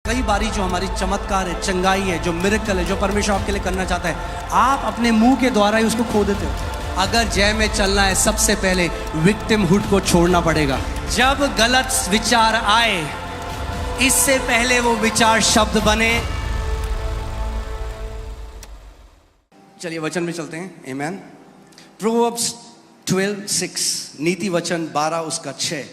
कई बारी जो हमारी चमत्कार है, चंगाई है, जो मिरेकल है, जो परमेश्वर आपके लिए करना चाहता है, आप अपने मुंह के द्वारा ही उसको खो देते हो। अगर जय में चलना है, सबसे पहले विक्टिमहुड को छोड़ना पड़ेगा। जब गलत विचार आए, इससे पहले वो विचार शब्द बने। चलिए वचन में चलते हैं। आमेन। प्रोवर्ब्स 12:6, नीति वचन 12 उसका 6।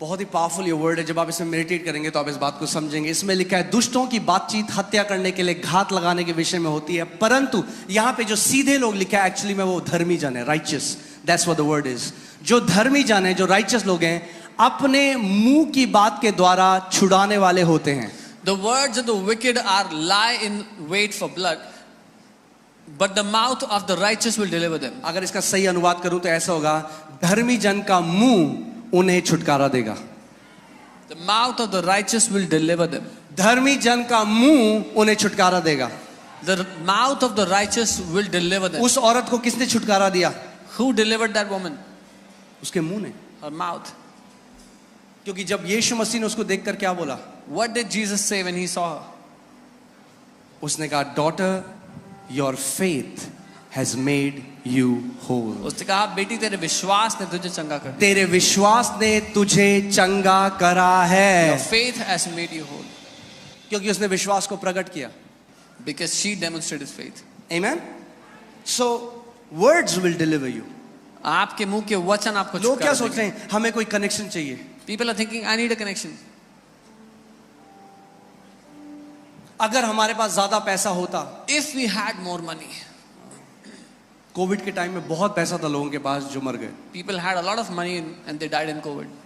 बहुत ही पावरफुल ये वर्ड है। जब आप इसमें मेडिटेट करेंगे तो आप इस बात को समझेंगे। इसमें लिखा है, दुष्टों की बातचीत हत्या करने के लिए, घात लगाने के विषय में होती है, परंतु यहाँ पे जो सीधे लोग लिखा है, एक्चुअली में वो धर्मी जन है, righteous. That's what the word is. जो धर्मी जन है, जो राइचियस लोग हैं, अपने मुंह की बात के द्वारा छुड़ाने वाले होते हैं। The words of the wicked are lie in wait for blood, but the mouth of the righteous will deliver them. अगर इसका सही अनुवाद करूं तो ऐसा होगा, धर्मी जन का मुंह उन्हें छुटकारा देगा। The mouth of the righteous will deliver them. धर्मी जन का मुंह उन्हें छुटकारा देगा। The mouth of the righteous will deliver them. उस औरत को किसने छुटकारा दिया? Who delivered that woman? उसके मुंह ने। Her mouth. क्योंकि जब यीशु मसीह ने उसको देखकर क्या बोला? What did Jesus say when he saw her? उसने कहा, daughter, your faith has made you whole. उसने कहा, बेटी तेरे विश्वास ने तुझे चंगा कर दिया। तेरे विश्वास ने तुझे चंगा करा है। Your faith has made you whole. क्योंकि उसने विश्वास को प्रकट किया। Because she demonstrated faith. Amen. So words will deliver you. आपके मुंह के वचन आपको लोग क्या छुटकारा सोच रहे हैं? हमें कोई कनेक्शन चाहिए। People are thinking, I need a connection. अगर हमारे पास ज्यादा पैसा होता। If we had more money. Covid के टाइम में बहुत पैसा था लोगों के पास जो मर गए। People had a lot of money and they died in COVID.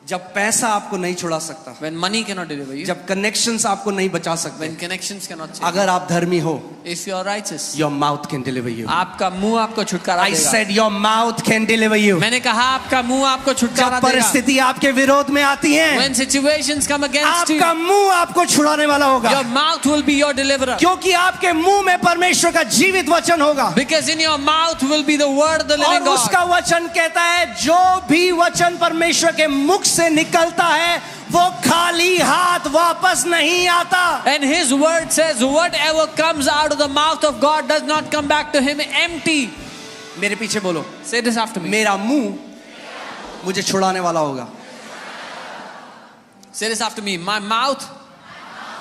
जब पैसा आपको नहीं छुड़ा सकता, When money cannot deliver you, जब कनेक्शंस आपको नहीं बचा सकते, when connections cannot save अगर आप धर्मी हो, you, if you are righteous, your mouth can deliver you. आपका मुंह आपको छुटकारा I देगा। said your mouth can deliver you. मैंने कहा आपका मुंह आपको छुटकारा जब देगा। परिस्थिति आपके विरोध में आती है, When situations come against you, आपका मुंह आपको छुड़ाने वाला होगा। your mouth will be your deliverer. क्योंकि आपके मुंह में परमेश्वर का जीवित वचन होगा। Because in your mouth will be the word of the और living God. उसका वचन कहता है, जो भी वचन परमेश्वर के मुख से निकलता है, वो खाली हाथ वापस नहीं आता। And his word says, whatever comes out of the mouth of God does not come back to him empty. मेरे पीछे बोलो, Say this after me. मेरा मुंह मुझे छुड़ाने वाला होगा। Say this after me. My mouth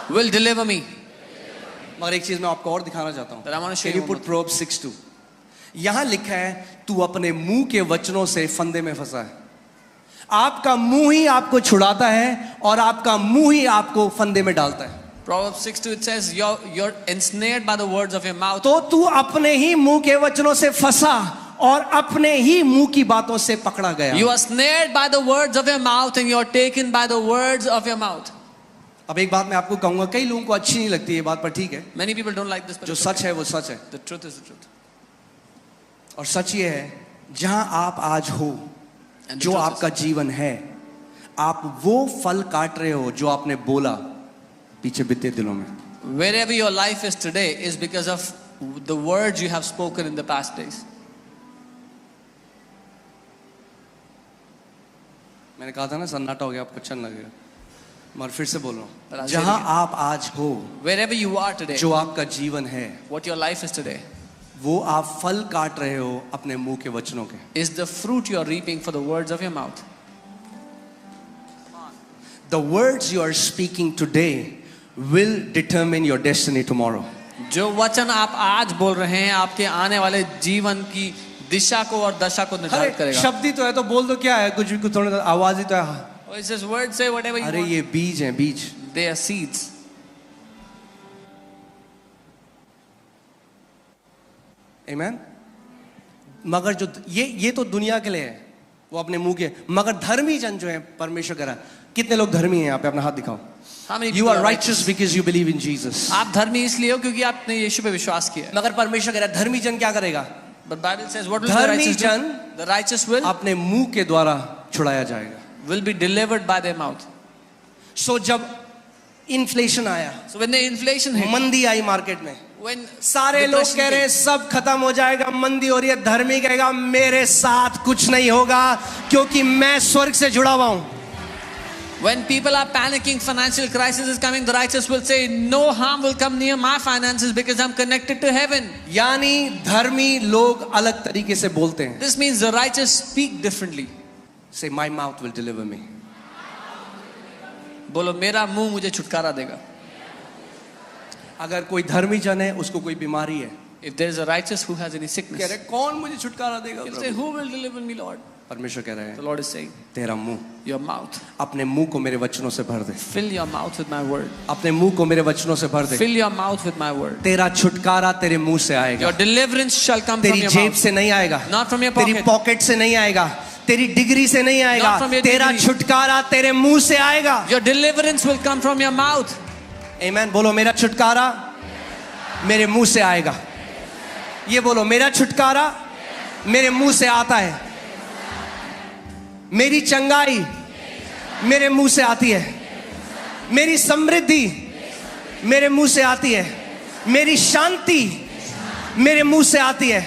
will deliver me. मगर एक चीज मैं आपको और दिखाना चाहता हूँ। But I want to show Can you you one put Proverbs 6:2? यहाँ लिखा है, तू अपने मुंह के वचनों से फंदे में फंसा है। आपका मुंह ही आपको छुड़ाता है और आपका मुंह ही आपको फंदे में डालता है। Proverbs 6:2 it says, you're ensnared by the words of your mouth. तो तू अपने ही मुंह के वचनों से फंसा और अपने ही मुंह की बातों से पकड़ा गया। You are snared by the words of your mouth and you are taken by the words of your mouth. अब एक बात मैं आपको कहूंगा, कई लोगों को अच्छी नहीं लगती ये बात, पर ठीक है। Many people don't like this, but जो it's सच okay. है वो सच है। The truth is the truth. और सच ये है, जहां आप आज हो, And the जो truth आपका जीवन है, आप वो फल काट रहे हो जो आपने बोला पीछे बीते दिनों में। Wherever your life is today is because of the words you have spoken in the past days. मैंने कहा था ना सन्नाटा हो गया, आपको अच्छा लगेगा, मगर फिर से बोल रहा But हूं, I'll say जहां it again. आप आज हो, Wherever you are today, जो आपका जीवन है, what your life is today वो आप फल काट रहे हो अपने मुंह के वचनों के। is the fruit you are reaping for the words of your mouth. The words you are speaking today will determine your destiny tomorrow. जो वचन आप आज बोल रहे हैं आपके आने वाले जीवन की दिशा को और दशा को निर्धारित अरे करेगा। शब्द ही तो है, तो बोल दो क्या है, कुछ भी, कुछ थोड़ा आवाज ही तो है। Oh, it says words say whatever you अरे want. ये बीज हैं, बीज। They are seeds. Amen? मगर जो ये तो दुनिया के लिए है, वो अपने मुंह के, मगर धर्मी जन जो है परमेश्वर करा। कितने लोग धर्मी हैं यहाँ पे? अपना हाथ दिखाओ। How many You people are are righteous because you believe in Jesus. आप धर्मी इसलिए हो क्योंकि आपने यीशु पे विश्वास किया है। मगर परमेश्वर कह रहा है, धर्मी जन क्या करेगा? But Bible says what will the धर्मी righteous do? जन The righteous will अपने मुंह के द्वारा छुड़ाया जाएगा। be delivered by their mouth. सो जब इन्फ्लेशन आया, So when the inflation hit, मंदी आई मार्केट में, when सारे लोग depression कह रहे हैं came, सब खत्म हो जाएगा, मंदी हो रही है, धर्मी कहेगा मेरे साथ कुछ नहीं होगा क्योंकि मैं स्वर्ग से जुड़ा हुआ हूं। When people are panicking, financial crisis is coming, the righteous will say, no harm will come near my finances because I'm connected to heaven. यानी धर्मी लोग अलग तरीके से बोलते हैं. This means the righteous speak differently. Say, my mouth will deliver me. बोलो मेरा मुंह मुझे छुटकारा देगा. अगर कोई धर्मी जन है, उसको कोई बीमारी है, If there is a righteous who has any कह sickness, रहे कौन मुझे छुटकारा देगा he'll say, Prabhu? who will deliver me, Lord? परमेश्वर कह रहे The हैं Lord is saying, तेरा मुंह, your mouth. अपने मुंह को मेरे वचनों से भर दे. Fill your mouth with my word. अपने मुंह को मेरे वचनों से भर दे. Fill your mouth with my word. तेरा छुटकारा तेरे मुंह से आएगा. Your deliverance shall come from तेरी your जेब mouth. से नहीं आएगा, Not from your तेरी pocket. पॉकेट से नहीं आएगा, तेरी डिग्री से नहीं आएगा. Not from your तेरा degree. छुटकारा तेरे मुंह से आएगा. Your deliverance will come from your mouth. आमीन. बोलो मेरा छुटकारा मेरे मुंह से आएगा. ये बोलो मेरा छुटकारा मेरे मुंह से आता है. मेरी चंगाई मेरे मुंह से आती है. मेरी समृद्धि मेरे मुंह से आती है. मेरी शांति मेरे मुंह से आती है.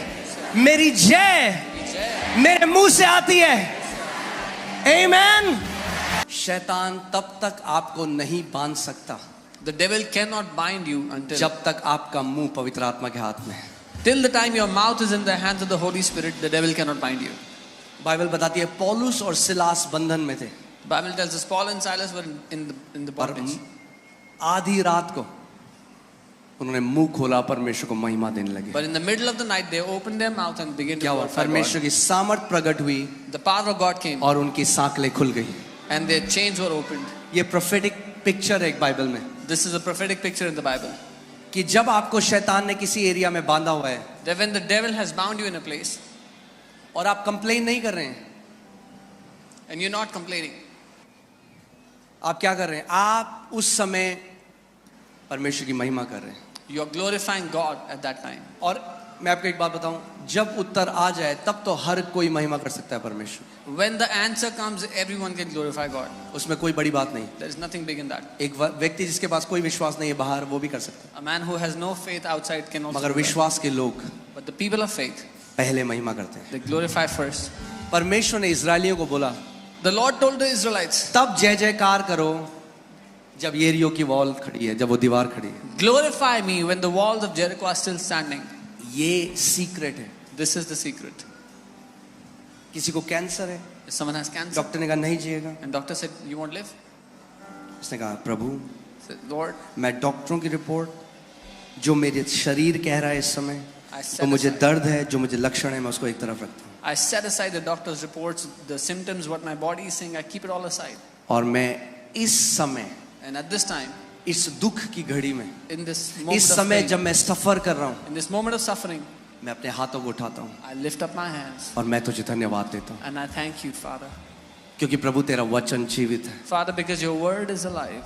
मेरी जय मेरे मुंह से आती है. आमीन. शैतान तब तक आपको नहीं बांध सकता The devil cannot bind you until जब तक आपका मुंह पवित्र आत्मा के हाथ में है. till the time your mouth is in the hands of the Holy Spirit. The devil cannot bind you. Bible बताती है पौलुस और सिलास बंधन में थे. Bible tells us Paul and Silas were in the पर bondage. आधी रात को उन्होंने मुंह खोला, परमेश्वर को महिमा देने लगे. But in the middle of the night, they opened their mouth and began to क्या हुआ? glorify परमेश्वर God. की सामर्थ प्रकट हुई The power of God came और उनकी सांकलें खुल गई. and their chains were opened. ये प्रोफेटिक पिक्चर है एक बाइबल में This is a prophetic picture in the Bible. कि जब आपको शैतान ने किसी एरिया में बांधा हुआ है That when the devil has bound you in a place और आप कंप्लेन नहीं कर रहे हैं, and you're not complaining, आप क्या कर रहे हैं? आप उस समय परमेश्वर की महिमा कर रहे हैं. you're glorifying God at that time. और मैं आपको एक बात बताऊं, जब उत्तर आ जाए तब तो हर कोई महिमा कर सकता है परमेश्वर. When the answer comes, everyone can glorify God. उसमें कोई बड़ी बात नहीं. There is nothing big in that. एक व्यक्ति जिसके पास कोई विश्वास नहीं है बाहर, वो भी कर सकता है. A man who has no faith outside can also मगर do that. विश्वास के लोग But the people of faith, पहले महिमा करते हैं. they glorify first. परमेश्वर ने इजरायलियों को बोला The Lord told the Israelites, तब जय जयकार करो जब येरियो की वॉल खड़ी है, जब वो दीवार खड़ी है. glorify me when the walls of Jericho are still standing. ये सीक्रेट है. This is the secret. किसी को कैंसर है, If someone has cancer doctor ने कहा नहीं जिएगा. and doctor said you won't live, उसने कहा प्रभु said, Lord, मैं डॉक्टरों की रिपोर्ट जो मेरे शरीर कह रहा है इस समय, I तो set मुझे aside, दर्द है, जो मुझे लक्षण है मैं उसको एक तरफ रखता हूँ. I set aside the doctor's reports, the symptoms, what my body is saying, I keep it all aside. और मैं इस समय And at this time, इस दुख की घड़ी में, in this moment इस of समय pain, जब मैं सफर कर रहा हूँ, in this moment of suffering, मैं अपने हाथों को उठाता हूँ I lift up my hands और मैं तुझे धन्यवाद देता हूँ. and I thank you, Father. क्योंकि प्रभु तेरा वचन जीवित है. Father, because your word is alive.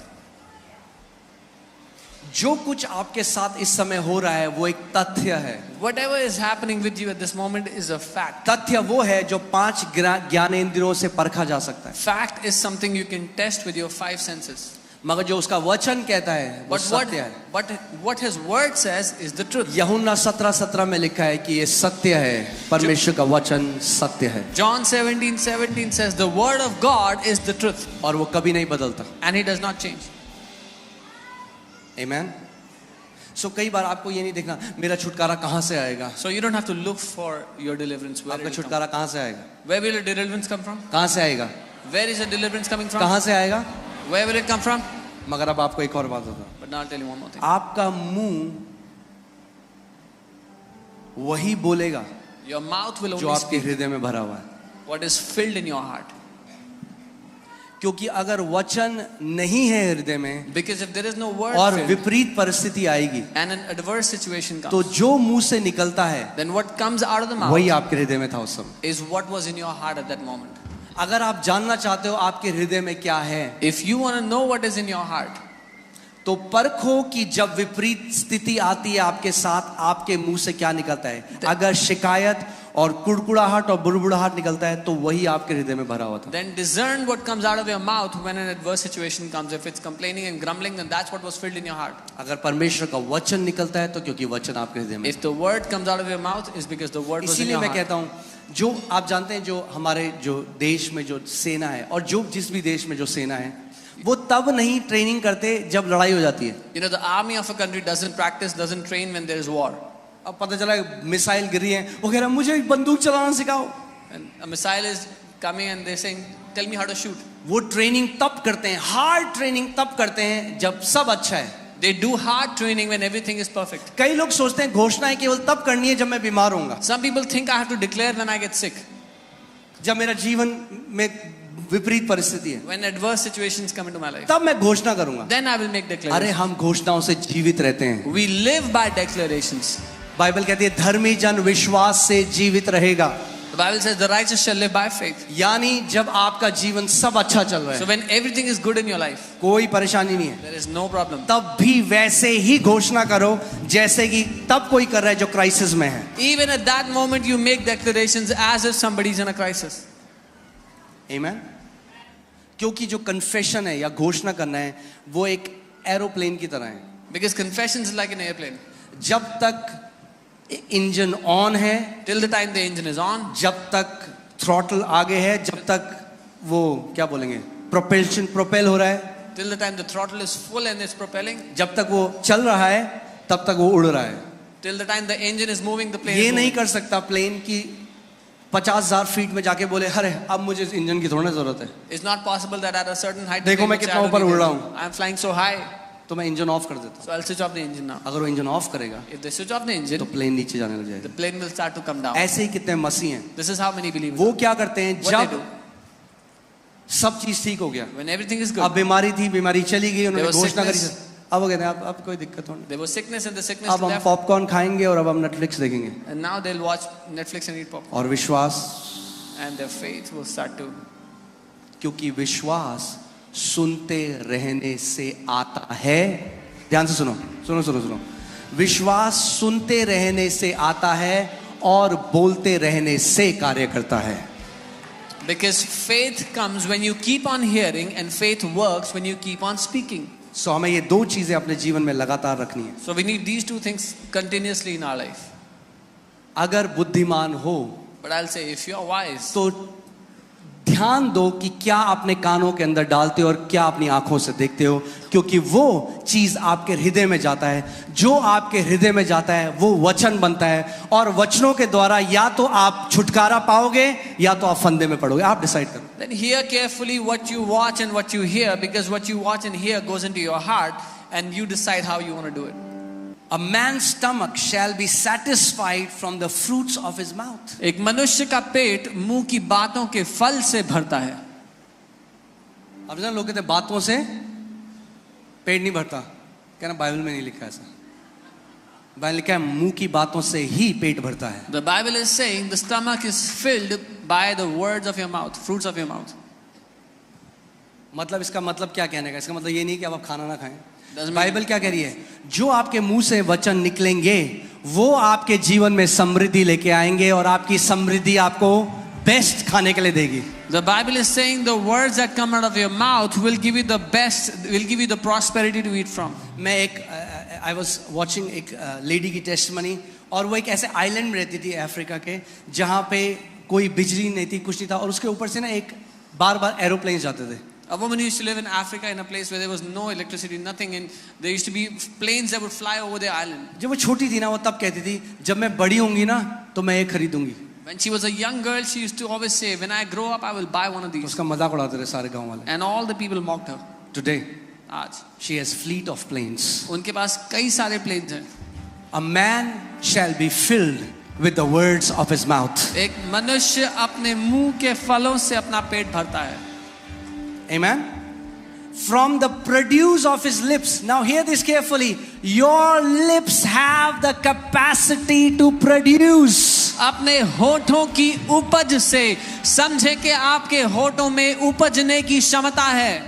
जो कुछ आपके साथ इस समय हो रहा है वो एक तथ्य है. Whatever is happening with you at this moment is a fact. तथ्य वो है जो 5 ज्ञानेंद्रियों से परखा जा सकता है. Fact is something you can test with your 5 senses. मगर जो उसका वचन कहता है वो सत्य है. But what his word says is the truth. यूहन्ना 17:17 में लिखा है कि ये सत्य है, परमेश्वर का वचन सत्य है. John 17:17 says the word of God is the truth और वो कभी नहीं बदलता. and he does not change. आमीन. सो कई बार आपको ये नहीं देखना मेरा छुटकारा कहाँ से आएगा. So you don't have to look for your deliverance. Where, आपका it will come. छुटकारा कहाँ से आएगा? Where will your deliverance come from? कहाँ से आएगा? Where is your deliverance coming from? कहाँ से आएगा? Where will it come from? मगर अब आपको एक और बात होता, But now I'll tell you one more thing. आपका मुंह वही बोलेगा Your mouth will जो only आपके speak हृदय में भरा हुआ है. what is filled in your heart. क्योंकि अगर वचन नहीं है हृदय में Because if there is no word और filled विपरीत परिस्थिति आएगी and an adverse situation तो comes, जो मुंह से निकलता है then what comes out of the mouth वही आपके हृदय में था उस समय. is what was in your heart at that moment. अगर आप जानना चाहते हो आपके हृदय में क्या है If you want to know what is in your heart, तो परखो कि जब विपरीत स्थिति आती है आपके साथ आपके मुंह से क्या निकलता है. अगर शिकायत और कुड़कुड़ाहट और बुड़बुड़ाहट निकलता है तो वही आपके हृदय में भरा हुआ था. then discern what comes out of your mouth when an adverse situation comes. If it's complaining and grumbling, then that's what was filled in your heart. अगर परमेश्वर का वचन निकलता है तो क्योंकि वचन आपके हृदय में. If the word comes out of your mouth, is because the word was in इसीलिए your मैं heart. कहता हूँ जो आप जानते हैं जो हमारे जो देश में जो सेना है और जो जिस भी देश में जो सेना है होती है. वो तब नहीं ट्रेनिंग करते जब लड़ाई हो जाती है. You know, the army of a country doesn't practice, doesn't train when there is war. अब पता चला मिसाइल गिरी है, वो कह रहा है मुझे बंदूक चलाना सिखाओ. And a missile is coming and they're saying, tell me how to shoot. वो ट्रेनिंग तब करते हैं, हार्ड ट्रेनिंग तब करते हैं जब सब अच्छा है. They do hard training when everything is perfect. कई लोग सोचते हैं घोषणाएं केवल तब करनी है जब मैं बीमार होऊंगा, Some people think I have to declare when I get sick, जब मेरा जीवन में विपरीत परिस्थिति है, when adverse situations come into my life. तब मैं घोषणा करूंगा. Then I will make अरे declarations. हम घोषणाओं से जीवित रहते हैं. We live by declarations. Bible कहती है धर्मी जन विश्वास से जीवित रहेगा. The Bible says the righteous shall live by faith. यानी जब आपका जीवन सब अच्छा चल रहा So है, when everything is good in your life, कोई परेशानी नहीं है, there is no problem. तब भी वैसे ही घोषणा करो जैसे कि तब कोई कर रहा है जो क्राइसिस में है. Even at that moment you make declarations as if somebody is in a crisis. आमीन. क्योंकि जो कन्फेशन है या घोषणा करना है वो एक एरोप्लेन की तरह है. Because confession is like an airplane. जब तक इंजन ऑन है, Till the time the engine is on, जब तक थ्रॉटल आगे है, जब तक वो क्या बोलेंगे प्रोपेल हो रहा है, till the time the throttle is full and it's propelling, जब तक वो चल रहा है तब तक वो उड़ रहा है. till the time the engine is moving, the plane ये is नहीं moving. कर सकता प्लेन की 50,000 फीट में जाके बोले अरे अब मुझे इस इंजन की थोड़ा जरूरत है, It's not possible that at a certain height, देखो मैं which कितना I ऊपर don't उड़ रहा need हूँ. it. I'm flying so high, तो मैं इंजन ऑफ कर देता हूँ. so I'll switch off the engine now. अगर वो इंजन ऑफ करेगा If they switch off the तो engine, प्लेन नीचे जाने लग the जाएगा. plane will start to come down. ऐसे ही कितने मसीह हैं, This is how many believers. वो क्या करते हैं What they जब do सब चीज ठीक हो गया, when everything is अब good. बीमारी थी, बीमारी चली गई, उन्होंने There was घोषणा करी, sickness. अब वो कहते हैं अब कोई दिक्कत हो नहीं, There was sickness and the sickness अब हम left, पॉपकॉर्न खाएंगे और अब हम नेटफ्लिक्स देखेंगे. and now they'll watch Netflix and eat popcorn, और विश्वास, and their faith will start to. क्योंकि विश्वास सुनते रहने से आता है. ध्यान से सुनो सुनो सुनो सुनो. विश्वास सुनते रहने से आता है और बोलते रहने से कार्य करता है. Because faith comes when you keep on hearing, and faith works when you keep on speaking. सो हमें ये दो चीजें अपने जीवन में लगातार रखनी है. So we need these two things continuously in our life. अगर बुद्धिमान हो But I'll say, if you're wise, तो ध्यान दो कि क्या अपने कानों के अंदर डालते हो और क्या अपनी आंखों से देखते हो, क्योंकि वो चीज आपके हृदय में जाता है. जो आपके हृदय में जाता है वो वचन बनता है, और वचनों के द्वारा या तो आप छुटकारा पाओगे या तो आप फंदे में पड़ोगे. आप डिसाइड करो. then hear carefully what you watch and what you hear, because what you watch and hear goes into your heart, and you decide how you want to do it. A man's stomach shall be satisfied from the fruits of his mouth. एक मनुष्य का पेट मुंह की बातों के फल से भरता है. अब ना लोग कहते हैं बातों से पेट नहीं भरता, कहना बाइबल में नहीं लिखा ऐसा. बाइबल लिखा है मुंह की बातों से ही पेट भरता है. The Bible is saying the stomach is filled by the words of your mouth, fruits of your mouth. मतलब इसका मतलब क्या कहने का, इसका मतलब ये नहीं कि अब आप खाना ना खाएं. Doesn't mean- बाइबल क्या कह रही है, जो आपके मुंह से वचन निकलेंगे वो आपके जीवन में समृद्धि लेके आएंगे, और आपकी समृद्धि आपको बेस्ट खाने के लिए देगी. The Bible is saying the words that come out of your mouth will give you the best, will give you the prosperity to eat from. मैं एक आई वॉज वॉचिंग एक लेडी की टेस्टमनी, और वो एक ऐसे आइलैंड में रहती थी अफ्रीका के, जहाँ पे कोई बिजली नहीं थी, कुछ नहीं था, और उसके ऊपर से ना एक बार बार एरोप्लेन जाते थे. A woman used to live in Africa in a place where there was no electricity, nothing, and there used to be planes that would fly over the island. जब वो छोटी थी ना, वो तब कहती थी जब मैं बड़ी होंगी ना तो मैं ये खरीदूंगी. When she was a young girl, she used to always say, when I grow up, I will buy one of these. उसका मजाक उड़ाते रहे सारे गांव वाले. And all the people mocked her. Today आज she has fleet of planes. उनके पास कई सारे planes हैं. A man shall be filled with the words of his mouth. एक मनुष्य अपने मुंह के फलों से अपना पेट भरता है. Amen. From the produce of his lips. Now hear this carefully. Your lips have the capacity to produce. अपने होठों की उपज से, समझे कि आपके होठों में उपजने की क्षमता है.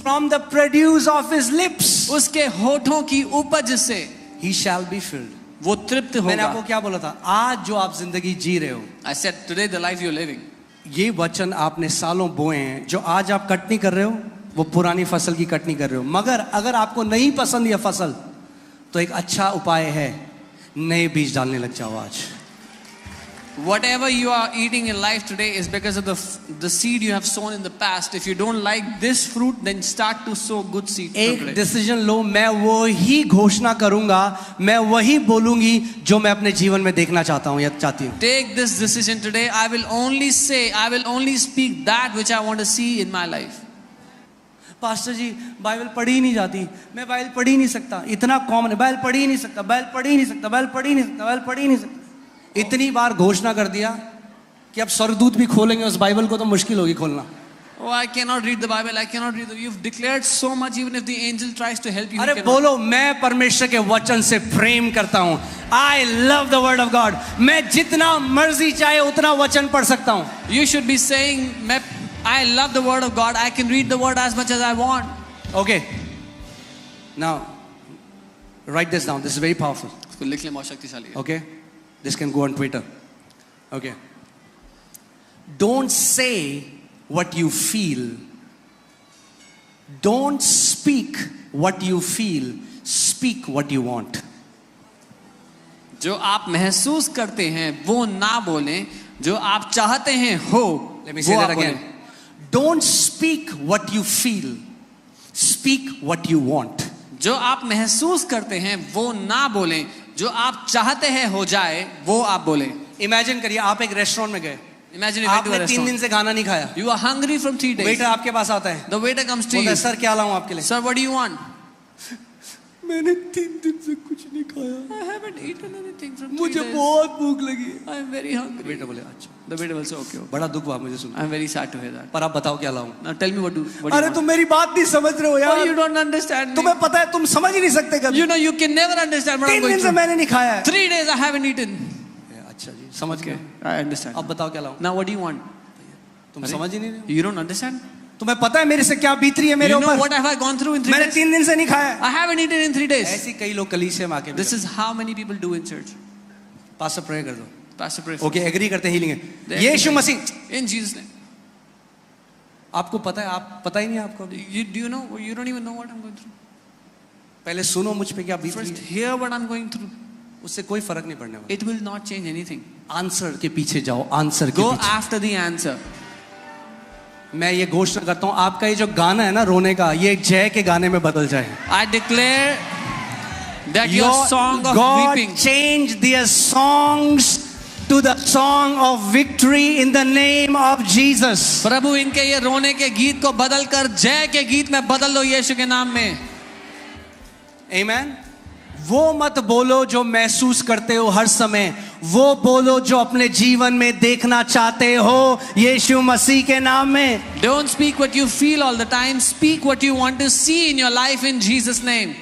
From the produce of his lips, उसके होठों की उपज से he shall be filled. वो तृप्त मैंने आपको होगा. क्या बोला था, आज जो आप जिंदगी जी रहे हो, I said today the life you're living, ये वचन आपने सालों बोए हैं. जो आज आप कटनी कर रहे हो वो पुरानी फसल की कटनी कर रहे हो. मगर अगर आपको नहीं पसंद यह फसल, तो एक अच्छा उपाय है, नए बीज डालने लग जाओ आज. Whatever you are eating in life today is because of the seed you have sown in the past. If you don't like this fruit, then start to sow good seed from एक today. Decision लो, मैं वो ही घोषणा करूंगा, मैं वही बोलूंगी जो मैं अपने जीवन में देखना चाहता हूं या चाहती हूं. Take this decision today. I will only speak that which I want to see in my life. Pastor ji Bible पढ़ी ही नहीं जाती, मैं बाइबल पढ़ ही नहीं सकता, इतना कॉमन है, बाइबल पढ़ ही नहीं सकता, बाइबल पढ़ ही नहीं सकता, बाइबल पढ़ ही नहीं सकता, बाइबल पढ़ ही नहीं सकता. इतनी बार घोषणा कर दिया कि अब स्वर्गदूत भी खोलेंगे उस बाइबल को तो मुश्किल होगी खोलना. Oh, I cannot read the Bible. I cannot read. You've declared so much. Even if the angel tries to help you, अरे he cannot. बोलो, मैं परमेश्वर के वचन से प्रेम करता हूं. I love the word of God. मैं जितना मर्जी चाहे उतना वचन पढ़ सकता हूं. You should be saying, I love the word of God. I can read the word as much as I want. Okay. Now, write this down. This is very powerful. इसको लिख ले, बहुत शक्तिशाली है. Okay. This can go on Twitter. Okay. Don't say what you feel. Don't speak what you feel. Speak what you want. जो आप महसूस करते हैं वो ना बोलें, जो आप चाहते हैं हो. Let me say वो that आप again. बोलें. Don't speak what you feel. Speak what you want. जो आप महसूस करते हैं वो ना बोलें, जो आप चाहते हैं हो जाए वो आप बोलें. इमेजिन करिए आप एक रेस्टोरेंट में गए, Imagine you went to a आपने 3 दिन restaurant. से खाना नहीं खाया, You are hungry from 3 days. Waiter आपके पास आता है, The waiter comes to बोलता you. है सर क्या लाऊं आपके लिए. Sir, what do you want? मैंने 3 दिन से कुछ नहीं खाया, I haven't eaten anything from 3 मुझे days. बहुत भूख लगी है. I am very hungry. Waiter बोले अच्छा, The waiter will say, okay. बड़ा दुख हुआ मुझे सुन. I am very sad to hear that. पर आप बताओ क्या लाऊं. Now tell me what do you अरे want? तुम मेरी बात नहीं समझ रहे हो Oh, यार. you don't understand me. तुम्हें पता है तुम समझ ही नहीं सकते कभी. You know you can never understand what I'm 3 going दिन से through. मैंने नहीं खाया है. 3 days I haven't eaten. अच्छा जी, समझ गए. I understand. अब बताओ क्या लाऊं. Now what do you want? तुम समझ ही नहीं रहे हो. You don't understand? तुम्हें पता है मेरे से क्या बीत रही है मेरे You know ऊपर. what have I gone through in 3 मैंने days? 3 दिन से नहीं खाया है. I haven't eaten in 3 days. ऐसी कई लोग कलीसिया में आके This is how many people do in church. Pastor pray कर दो. Pastor pray for okay, agree करते हैं, हीलिंग है. They Yeshu agree. Masih. In Jesus' name. आपको पता है, आप पता ही नहीं है आपको. Do you know? You don't even know what I'm going through. पहले सुनो मुझ पे क्या बीत रही First, है. hear what I'm going through. उससे कोई फर्क नहीं पड़ने वाला. It will not change anything. Answer के पीछे जाओ, आंसर के Go पीछे. after the answer. मैं ये घोषणा करता हूँ, आपका ये जो गाना है ना रोने का, ये एक जय के गाने में बदल जाए. I declare that your song of God weeping, change their songs to the song of victory in the name of Jesus. प्रभु इनके ये रोने के गीत को बदल कर जय के गीत में बदल दो यीशु के नाम में. Amen. वो मत बोलो जो महसूस करते हो हर समय, वो बोलो जो अपने जीवन में देखना चाहते हो यीशु मसीह के नाम में. Don't speak what you feel all the time. Speak what you want to see in your life in Jesus' name.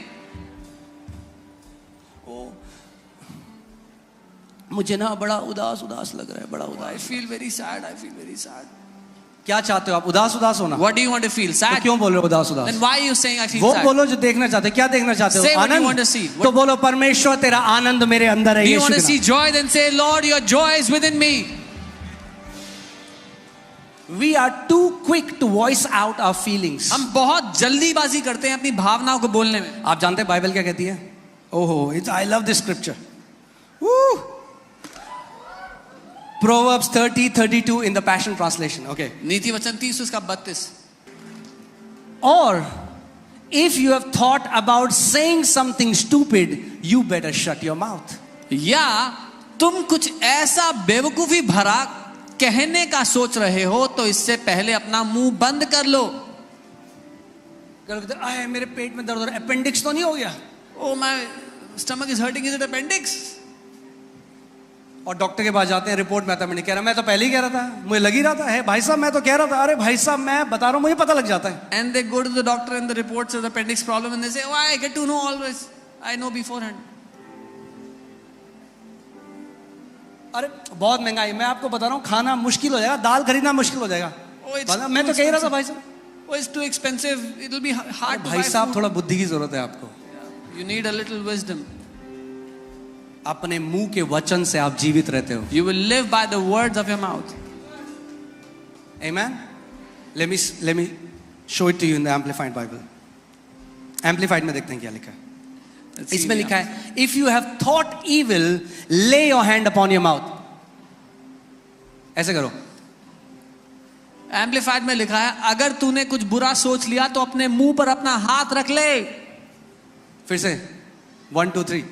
मुझे ना बड़ा उदास उदास लग रहा है, बड़ा I उदास. feel very sad. I feel very sad. क्या चाहते हो आप, उदास उदास होना? What do you want to feel? तो Sad? क्यों बोल रहे हो उदास उदास? Then why are you saying I feel वो sad? बोलो जो देखना चाहते हो. क्या देखना चाहते हो? Say what you Anand. want to see. तो बोलो परमेश्वर तेरा आनंद मेरे अंदर है Do you Yeshu want to के see नाम. joy? Then say, Lord, your joy is within me. We are too quick to voice out our feelings. हम बहुत जल्दीबाजी करते हैं अपनी भावनाओं को बोलने में. आप जानते हैं बाइबल क्या कहती है? ओहो, I love this scripture. Woo! Proverbs 30:32 in the Passion Translation. Okay. नीति वचन 30 उसका 32. Or if you have thought about saying something stupid, you better shut your mouth. या तुम कुछ ऐसा बेवकूफी भरा कहने का सोच रहे हो तो इससे पहले अपना मुंह बंद कर लो. आए मेरे पेट में दर्द हो रहा है, अपेंडिक्स तो नहीं हो गया? Oh, my stomach is hurting. Is it appendix? और डॉक्टर के पास जाते हैं, रिपोर्ट में आता है, मैंने कह रहा, मैं तो पहले ही कह रहा था, मुझे लग ही रहा था. है भाई साहब, मैं तो कह रहा था. अरे भाई साहब, मैं बता रहा हूँ, मुझे पता लग जाता है. And they go to the doctor and the report says appendix problem and they say, oh, I get to know always. I know beforehand. अरे बहुत महंगाई, मैं आपको बता रहा हूँ, खाना मुश्किल हो जाएगा, दाल खरीदना मुश्किल हो जाएगा. Oh, it's मैं तो too कह ही रहा था expensive. भाई साहब. Oh, it's too expensive. It will be hard to भाई buy साहब, food. थोड़ा बुद्धि की जरूरत है आपको. You need a little wisdom. अपने मुंह के वचन से आप जीवित रहते हो. You will live by the words of your mouth. Amen. Let me show it to you in the Amplified Bible. Amplified में देखते हैं क्या लिखा है. Let's see इसमें the लिखा है, if you have thought evil, lay your hand upon your mouth. ऐसे करो, एम्पलीफाइड में लिखा है, अगर तूने कुछ बुरा सोच लिया तो अपने मुंह पर अपना हाथ रख ले। फिर से 1 2 3।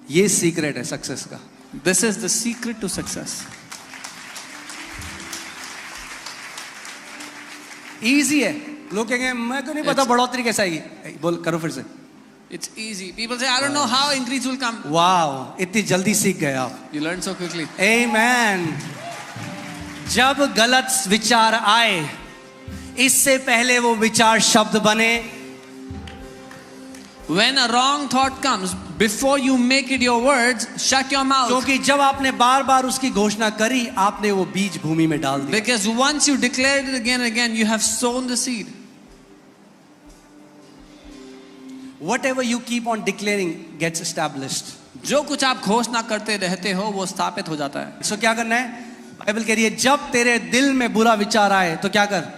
ये सीक्रेट है सक्सेस का। This is the secret to success. Easy है। लोग कहेंगे मैं तो नहीं पता बढ़ोतरी कैसे आएगी। बोल करो फिर से। It's easy. People say, I don't know how increase will come. वाह, इतनी जल्दी सीख गए आप। You learn so quickly. Amen। जब गलत विचार आए, इससे पहले वो विचार शब्द बने। When a wrong thought comes, before you make it your words, shut your mouth. क्योंकि जब आपने बार बार उसकी घोषणा करी, आपने वो बीज भूमि में डाल दिया। Because once you declare it again and again, you have sown the seed. Whatever you keep on declaring gets established. जो कुछ आप घोषणा करते रहते हो वो स्थापित हो जाता है। सो क्या करना है? बाइबल कह रही है जब तेरे दिल में बुरा विचार आए तो क्या कर?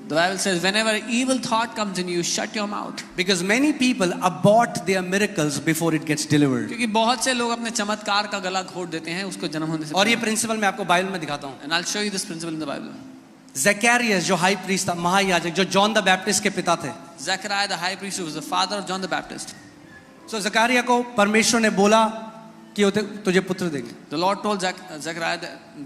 The Bible says, whenever evil thought comes in you, shut your mouth. Because many people abort their miracles before it gets delivered. क्योंकि बहुत से लोग अपने चमत्कार का गला घोट देते हैं उसको जन्म होने से और ये प्रिंसिपल मैं आपको बाइबल में दिखाता हूँ। And I'll show you this principle in the Bible. ज़करियास जो हाई प्रीस्ट था, महायाजक, जो जॉन द बैप्टिस्ट के पिता थे। Zechariah the high priest, who was the father of John the Baptist. सो ज़करिया को परमेश्वर ने बोला कि तुझे पुत्र देंगे। The Lord told Zechariah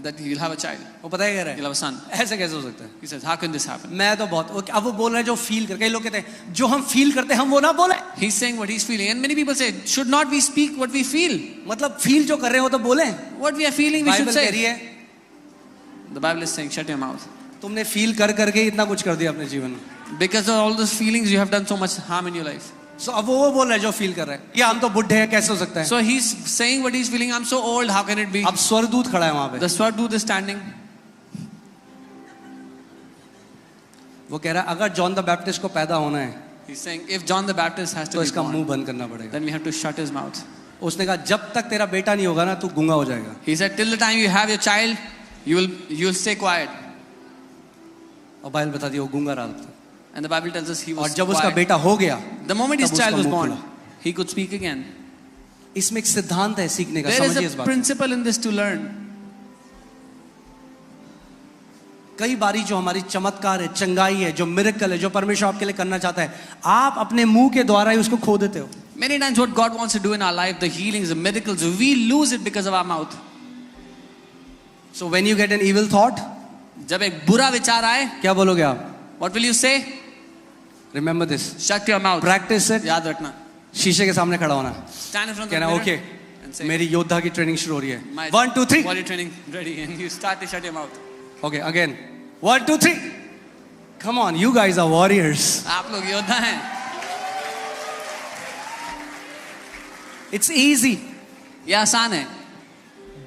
that he will have a child. वो पता है क्या He'll have a son. ऐसे कैसे हो सकता है? He says, how can this happen? मैं तो बहुत, अब वो बोल रहे हैं जो फील कर, कई लोग कहते हैं जो हम फील करते हैं हम वो ना बोले। He's saying what he's feeling, and many people say, should not we speak what we feel? मतलब फील जो कर रहे हो तो बोले। What we are feeling, we should Bible कह रही say. है The Bible is saying, shut your mouth. तुमने फील कर करके इतना कुछ कर दिया अपने जीवन में। Because of all those feelings, you have done so much harm in your life. सो अब वो बोल रहा है जो फील कर रहा है, या हम तो बुढ़े हैं कैसे हो सकता है? So he's saying what he's feeling. I'm so old. How can it be? अब स्वर्गदूत खड़ा है वहां पे। The Swarduta is standing. वो कह रहा है अगर जॉन द बैप्टिस्ट को पैदा होना है He's saying, if John the Baptist has to तो be इसका मुंह born, बंद करना पड़ेगा। then we have to shut his mouth. उसने कहा जब तक तेरा बेटा नहीं होगा ना तू गूंगा हो जाएगा। He said, till the time you have your child, you'll stay quiet. और बाइबल बताती है वो गूंगा रहा था। And the Bible tells us he और was जब उसका quiet. बेटा हो गया, The moment his तब child उसका was मुंह born, खुला। he could speak again. इसमें एक सिद्धांत है सीखने का, There is समझिए इस a बात को। principle in this to learn. कई बारी जो हमारी चमत्कार है, चंगाई है, जो मिरेकल है, जो परमेश्वर आपके लिए करना चाहता है, आप अपने मुंह के द्वारा ही उसको खो देते हो। Many times what God wants to do in our life, the healings, the miracles, we lose it because of our mouth. So when you get an evil thought, जब एक बुरा विचार आए, क्या बोलोगे आप? what will you say? Remember this. Shut your mouth. Practice it. याद रखना. शीशे के सामने खड़ा होना, Stand in front of the कहना mirror ओके and say, मेरी योद्धा की ट्रेनिंग शुरू हो रही है। my 1 2 3 body training ready, and you start to shut your mouth. Okay again 1 2 3 come on you guys are warriors. आप लोग योद्धा हैं। It's easy. ये आसान है।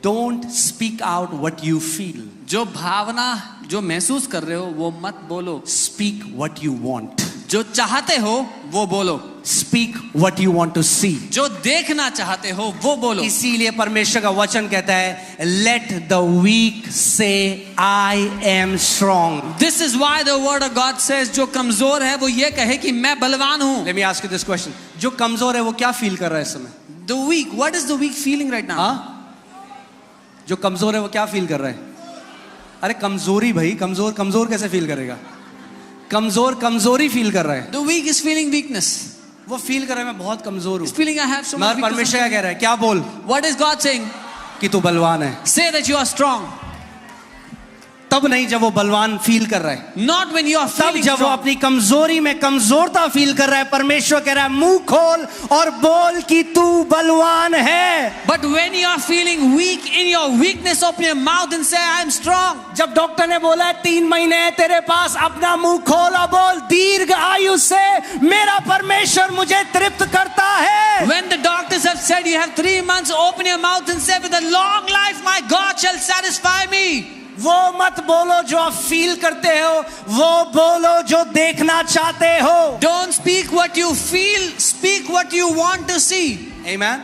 Don't speak out what you feel, जो भावना जो महसूस कर रहे हो वो मत बोलो। Speak what you want. जो चाहते हो वो बोलो। Speak what you want to see. जो देखना चाहते हो वो बोलो। इसीलिए परमेश्वर का वचन कहता है लेट द वीक से I am strong. This is why the word of God says जो कमजोर है वो ये कहे कि मैं बलवान हूं। Let me ask you this question, जो कमजोर है वो क्या फील कर रहा है इस समय? The weak, what is the weak feeling right now? जो कमजोर है वो क्या फील कर रहा है? अरे कमजोरी भाई, कमजोर कमजोर कैसे फील करेगा? कमजोर कमजोरी फील कर रहा है। The weak is feeling weakness. वो फील कर रहा है मैं बहुत कमजोर हूँ। Feeling I have so much मगर परमेश्वर क्या कह रहा है? क्या बोल? What is God saying? कि तू बलवान है। Say that you are strong. तब नहीं जब वो बलवान फील कर रहा है, नॉट व्हेन यू आर तब फीलिंग जब वो अपनी कमजोरी में कमजोरता फील कर रहा है। परमेश्वर कह रहा है मुंह खोल और बोल कि तू बलवान है। But when you are feeling weak in your weakness, open your mouth and say, I am strong. जब डॉक्टर ने बोला है 3 महीने है तेरे पास, अपना मुंह खोल और बोल दीर्घ आयु से मेरा परमेश्वर मुझे तृप्त करता है। When the doctors have said you have 3 months, open your mouth and say, with a long life, my God shall satisfy me. वो मत बोलो जो आप फील करते हो, वो बोलो जो देखना चाहते हो। Don't speak what you feel, speak what you want to see. Amen.